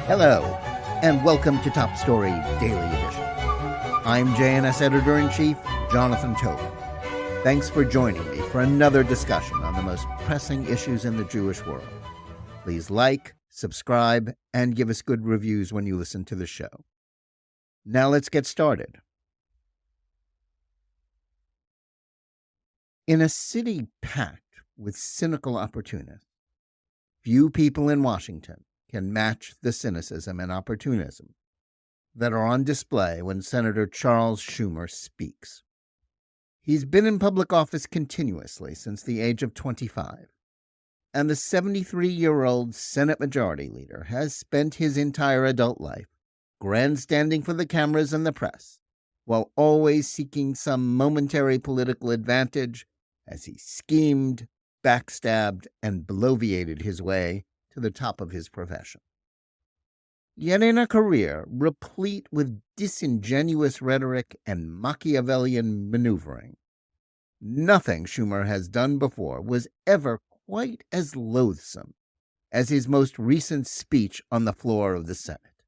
Hello, and welcome to Top Story Daily Edition. I'm JNS Editor-in-Chief, Jonathan Tobin. Thanks for joining me for another discussion on the most pressing issues in the Jewish world. Please like, subscribe, and give us good reviews when you listen to the show. Now let's get started. In a city packed with cynical opportunists, few people in Washington can match the cynicism and opportunism that are on display when Senator Charles Schumer speaks. He's been in public office continuously since the age of 25, and the 73-year-old Senate Majority Leader has spent his entire adult life grandstanding for the cameras and the press, while always seeking some momentary political advantage as he schemed, backstabbed, and bloviated his way to the top of his profession. Yet in a career replete with disingenuous rhetoric and Machiavellian maneuvering, nothing Schumer has done before was ever quite as loathsome as his most recent speech on the floor of the Senate.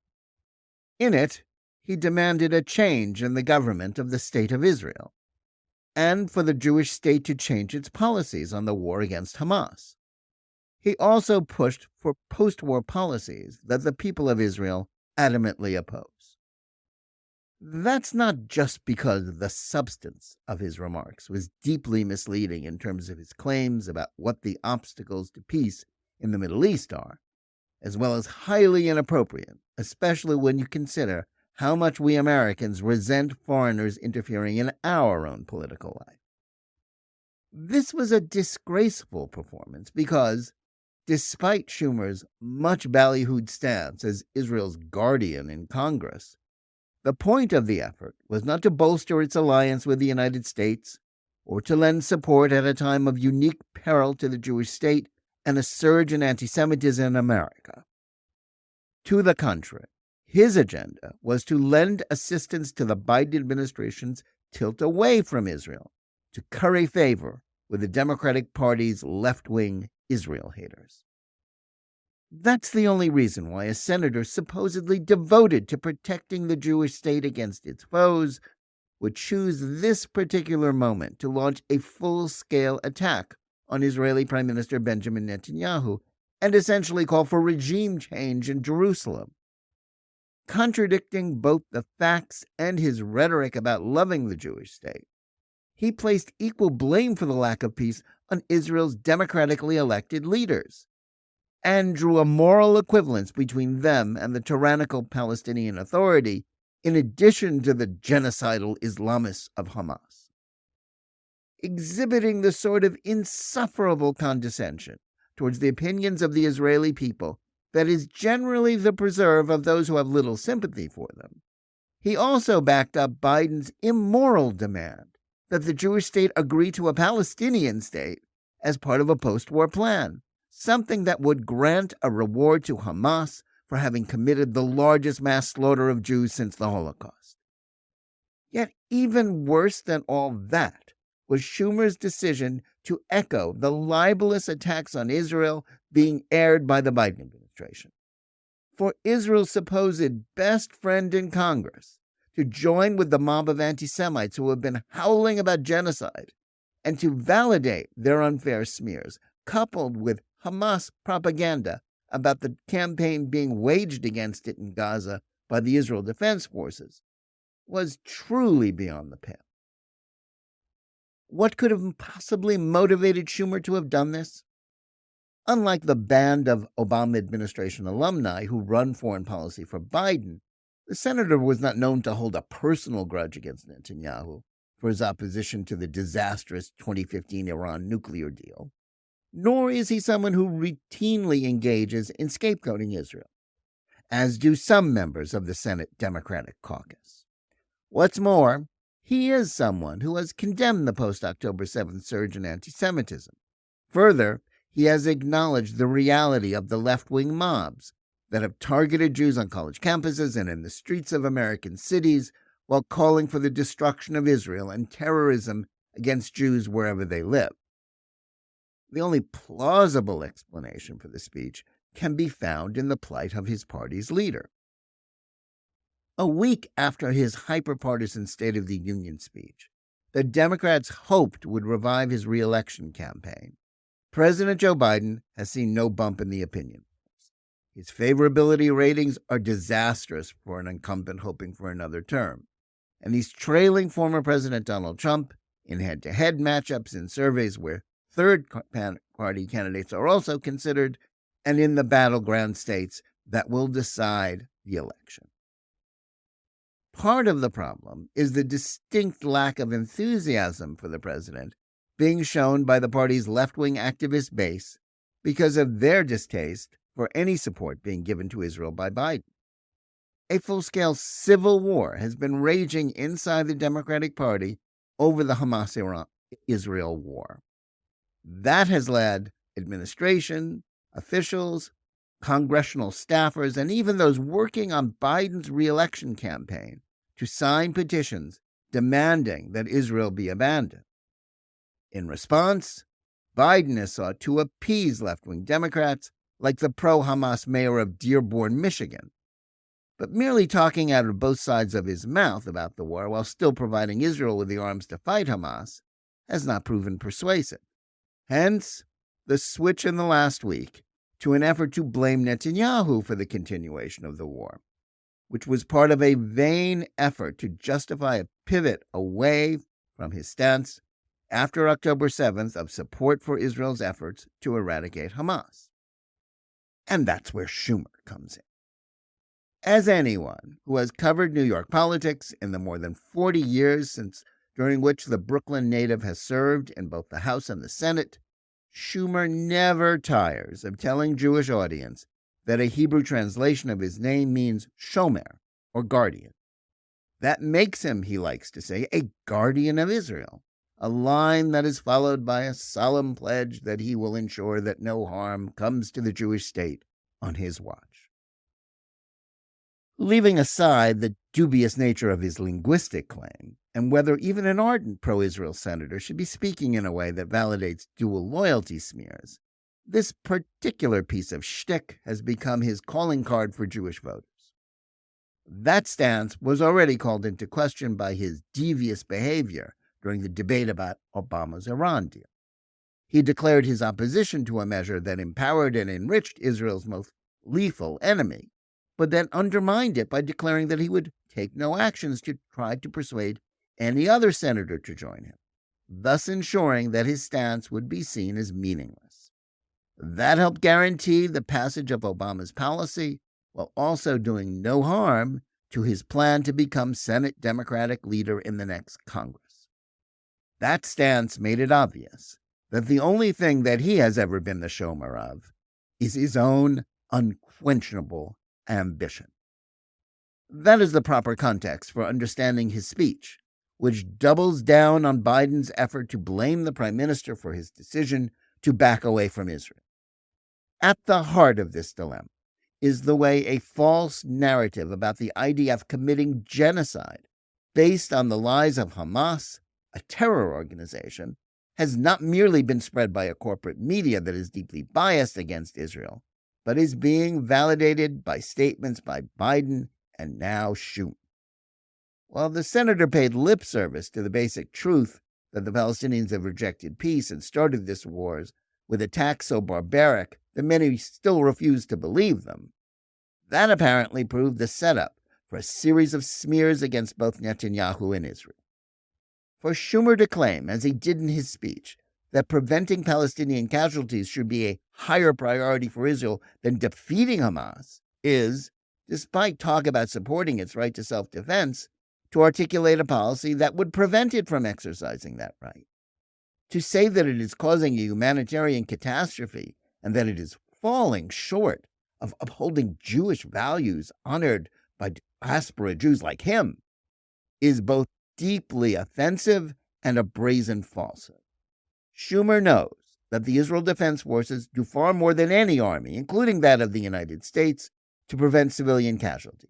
In it, he demanded a change in the government of the State of Israel, and for the Jewish state to change its policies on the war against Hamas. He also pushed for post-war policies that the people of Israel adamantly oppose. That's not just because the substance of his remarks was deeply misleading in terms of his claims about what the obstacles to peace in the Middle East are, as well as highly inappropriate, especially when you consider how much we Americans resent foreigners interfering in our own political life. This was a disgraceful performance because, despite Schumer's much ballyhooed stance as Israel's guardian in Congress, the point of the effort was not to bolster its alliance with the United States or to lend support at a time of unique peril to the Jewish state and a surge in anti-Semitism in America. To the contrary, his agenda was to lend assistance to the Biden administration's tilt away from Israel, to curry favor with the Democratic Party's left-wing Israel haters. That's the only reason why a senator supposedly devoted to protecting the Jewish state against its foes would choose this particular moment to launch a full-scale attack on Israeli Prime Minister Benjamin Netanyahu and essentially call for regime change in Jerusalem. Contradicting both the facts and his rhetoric about loving the Jewish state, he placed equal blame for the lack of peace on Israel's democratically elected leaders, and drew a moral equivalence between them and the tyrannical Palestinian Authority, in addition to the genocidal Islamists of Hamas. Exhibiting the sort of insufferable condescension towards the opinions of the Israeli people that is generally the preserve of those who have little sympathy for them, he also backed up Biden's immoral demand that the Jewish state agree to a Palestinian state as part of a post-war plan, something that would grant a reward to Hamas for having committed the largest mass slaughter of Jews since the Holocaust. Yet even worse than all that was Schumer's decision to echo the libelous attacks on Israel being aired by the Biden administration. For Israel's supposed best friend in Congress to join with the mob of anti-Semites who have been howling about genocide and to validate their unfair smears, coupled with Hamas propaganda about the campaign being waged against it in Gaza by the Israel Defense Forces, was truly beyond the pale. What could have possibly motivated Schumer to have done this? Unlike the band of Obama administration alumni who run foreign policy for Biden, the senator was not known to hold a personal grudge against Netanyahu for his opposition to the disastrous 2015 Iran nuclear deal, nor is he someone who routinely engages in scapegoating Israel, as do some members of the Senate Democratic caucus. What's more, he is someone who has condemned the post-October 7th surge in anti-Semitism. Further, he has acknowledged the reality of the left-wing mobs that have targeted Jews on college campuses and in the streets of American cities while calling for the destruction of Israel and terrorism against Jews wherever they live. The only plausible explanation for the speech can be found in the plight of his party's leader. A week after his hyper-partisan State of the Union speech, the Democrats hoped would revive his re-election campaign. President Joe Biden has seen no bump in the opinion polls. His favorability ratings are disastrous for an incumbent hoping for another term, and he's trailing former President Donald Trump in head-to-head matchups in surveys where third-party candidates are also considered, and in the battleground states that will decide the election. Part of the problem is the distinct lack of enthusiasm for the president being shown by the party's left-wing activist base because of their distaste for any support being given to Israel by Biden. A full-scale civil war has been raging inside the Democratic Party over the Hamas-Israel war. That has led administration, officials, congressional staffers, and even those working on Biden's re-election campaign to sign petitions demanding that Israel be abandoned. In response, Biden has sought to appease left-wing Democrats like the pro-Hamas mayor of Dearborn, Michigan. But merely talking out of both sides of his mouth about the war while still providing Israel with the arms to fight Hamas has not proven persuasive. Hence, the switch in the last week to an effort to blame Netanyahu for the continuation of the war, which was part of a vain effort to justify a pivot away from his stance after October 7th of support for Israel's efforts to eradicate Hamas. And that's where Schumer comes in. As anyone who has covered New York politics in the more than 40 years during which the Brooklyn native has served in both the House and the Senate, Schumer never tires of telling Jewish audience that a Hebrew translation of his name means shomer, or guardian. That makes him, he likes to say, a guardian of Israel, a line that is followed by a solemn pledge that he will ensure that no harm comes to the Jewish state on his watch. Leaving aside the dubious nature of his linguistic claim, and whether even an ardent pro-Israel senator should be speaking in a way that validates dual loyalty smears, this particular piece of shtick has become his calling card for Jewish voters. That stance was already called into question by his devious behavior during the debate about Obama's Iran deal. He declared his opposition to a measure that empowered and enriched Israel's most lethal enemy, but then undermined it by declaring that he would take no actions to try to persuade any other senator to join him, thus ensuring that his stance would be seen as meaningless. That helped guarantee the passage of Obama's policy while also doing no harm to his plan to become Senate Democratic leader in the next Congress. That stance made it obvious that the only thing that he has ever been the shomer of is his own unquenchable ambition. That is the proper context for understanding his speech, which doubles down on Biden's effort to blame the prime minister for his decision to back away from Israel. At the heart of this dilemma is the way a false narrative about the IDF committing genocide based on the lies of Hamas, a terror organization, has not merely been spread by a corporate media that is deeply biased against Israel, but is being validated by statements by Biden and now Schumer. While the senator paid lip service to the basic truth that the Palestinians have rejected peace and started this war with attacks so barbaric that many still refuse to believe them, that apparently proved the setup for a series of smears against both Netanyahu and Israel. For Schumer to claim, as he did in his speech, that preventing Palestinian casualties should be a higher priority for Israel than defeating Hamas is, despite talk about supporting its right to self-defense, to articulate a policy that would prevent it from exercising that right. To say that it is causing a humanitarian catastrophe and that it is falling short of upholding Jewish values honored by diaspora Jews like him is both deeply offensive and a brazen falsehood. Schumer knows that the Israel Defense Forces do far more than any army, including that of the United States, to prevent civilian casualties.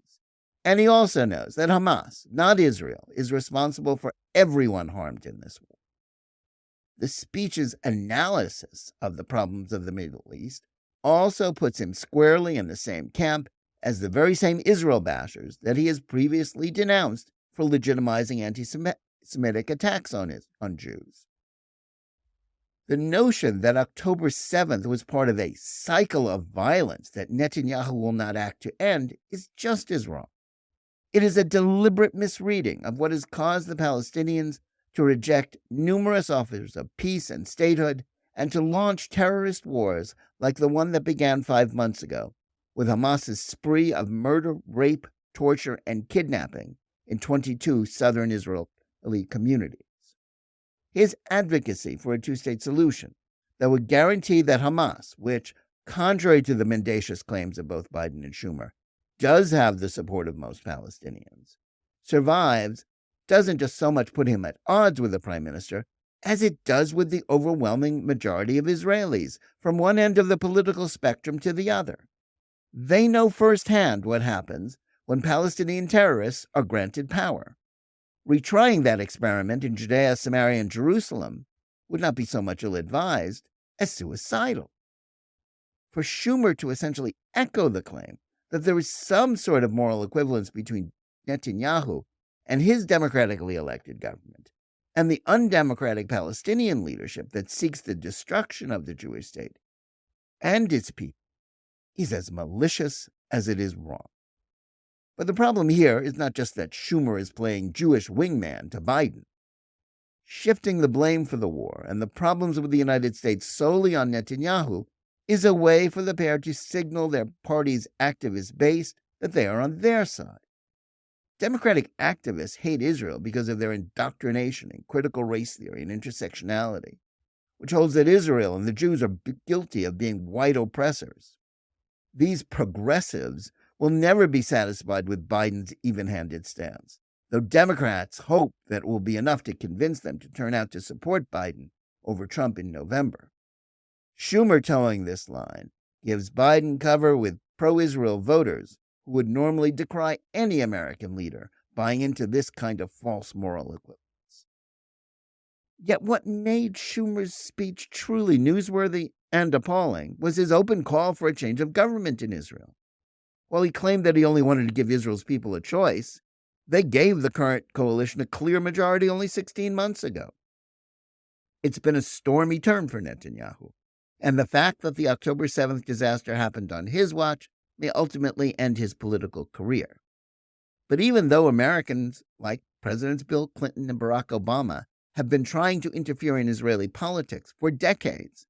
And he also knows that Hamas, not Israel, is responsible for everyone harmed in this war. The speech's analysis of the problems of the Middle East also puts him squarely in the same camp as the very same Israel bashers that he has previously denounced for legitimizing anti-Semitic attacks on Jews. The notion that October 7th was part of a cycle of violence that Netanyahu will not act to end is just as wrong. It is a deliberate misreading of what has caused the Palestinians to reject numerous offers of peace and statehood and to launch terrorist wars like the one that began 5 months ago, with Hamas's spree of murder, rape, torture, and kidnapping in 22 southern Israeli communities. His advocacy for a two-state solution that would guarantee that Hamas, which, contrary to the mendacious claims of both Biden and Schumer, does have the support of most Palestinians, survives, doesn't just so much put him at odds with the prime minister as it does with the overwhelming majority of Israelis, from one end of the political spectrum to the other. They know firsthand what happens when Palestinian terrorists are granted power. Retrying that experiment in Judea, Samaria, and Jerusalem would not be so much ill-advised as suicidal. For Schumer to essentially echo the claim that there is some sort of moral equivalence between Netanyahu and his democratically elected government and the undemocratic Palestinian leadership that seeks the destruction of the Jewish state and its people is as malicious as it is wrong. But the problem here is not just that Schumer is playing Jewish wingman to Biden. Shifting the blame for the war and the problems with the United States solely on Netanyahu is a way for the pair to signal their party's activist base that they are on their side. Democratic activists hate Israel because of their indoctrination in critical race theory and intersectionality, which holds that Israel and the Jews are guilty of being white oppressors. These progressives will never be satisfied with Biden's even-handed stance, though Democrats hope that it will be enough to convince them to turn out to support Biden over Trump in November. Schumer towing this line gives Biden cover with pro-Israel voters who would normally decry any American leader buying into this kind of false moral equivalence. Yet what made Schumer's speech truly newsworthy and appalling was his open call for a change of government in Israel. While he claimed that he only wanted to give Israel's people a choice, they gave the current coalition a clear majority only 16 months ago. It's been a stormy term for Netanyahu, and the fact that the October 7th disaster happened on his watch may ultimately end his political career. But even though Americans, like Presidents Bill Clinton and Barack Obama, have been trying to interfere in Israeli politics for decades,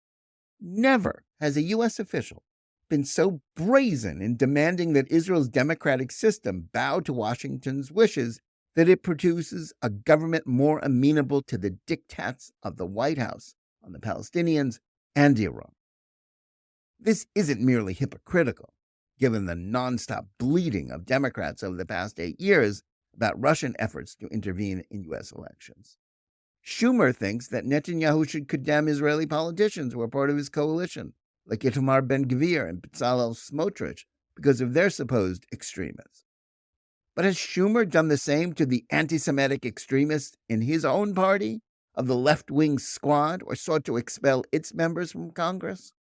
never has a U.S. official been so brazen in demanding that Israel's democratic system bow to Washington's wishes that it produces a government more amenable to the diktats of the White House on the Palestinians and Iran. This isn't merely hypocritical, given the nonstop bleating of Democrats over the past 8 years about Russian efforts to intervene in U.S. elections. Schumer thinks that Netanyahu should condemn Israeli politicians who are part of his coalition, like Itamar Ben-Gvir and Bezalel Smotrich, because of their supposed extremism. But has Schumer done the same to the anti-Semitic extremists in his own party of the left-wing squad, or sought to expel its members from Congress?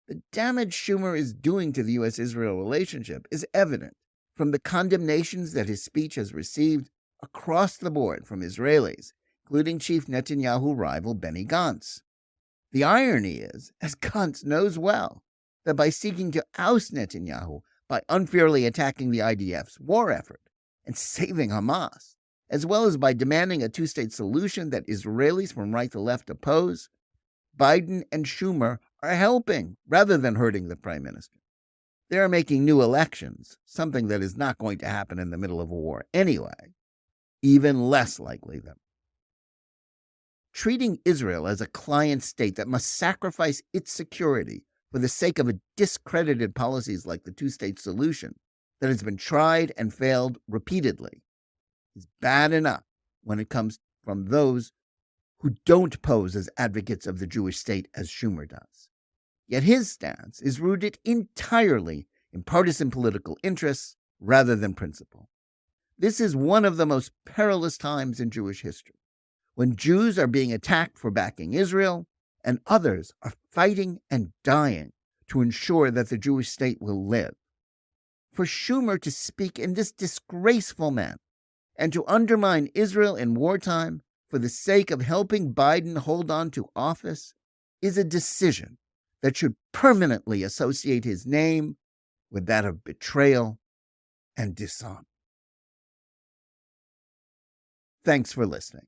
The damage Schumer is doing to the U.S.-Israel relationship is evident from the condemnations that his speech has received across the board from Israelis, including Chief Netanyahu rival Benny Gantz. The irony is, as Gantz knows well, that by seeking to oust Netanyahu by unfairly attacking the IDF's war effort and saving Hamas, as well as by demanding a two-state solution that Israelis from right to left oppose, Biden and Schumer are helping rather than hurting the prime minister. They are making new elections, something that is not going to happen in the middle of a war anyway, even less likely than. Treating Israel as a client state that must sacrifice its security for the sake of discredited policies like the two-state solution that has been tried and failed repeatedly is bad enough when it comes from those who don't pose as advocates of the Jewish state as Schumer does. Yet his stance is rooted entirely in partisan political interests rather than principle. This is one of the most perilous times in Jewish history, when Jews are being attacked for backing Israel and others are fighting and dying to ensure that the Jewish state will live. For Schumer to speak in this disgraceful manner and to undermine Israel in wartime for the sake of helping Biden hold on to office is a decision that should permanently associate his name with that of betrayal and dishonor. Thanks for listening.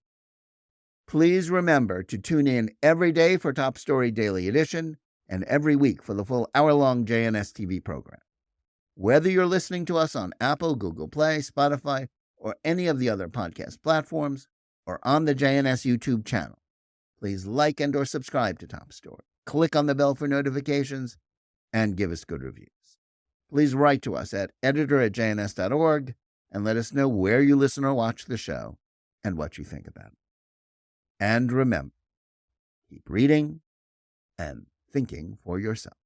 Please remember to tune in every day for Top Story Daily Edition and every week for the full hour-long JNS TV program. Whether you're listening to us on Apple, Google Play, Spotify, or any of the other podcast platforms, or on the JNS YouTube channel, please like and or subscribe to Top Story. Click on the bell for notifications, and give us good reviews. Please write to us at editor@jns.org and let us know where you listen or watch the show and what you think about it. And remember, keep reading and thinking for yourself.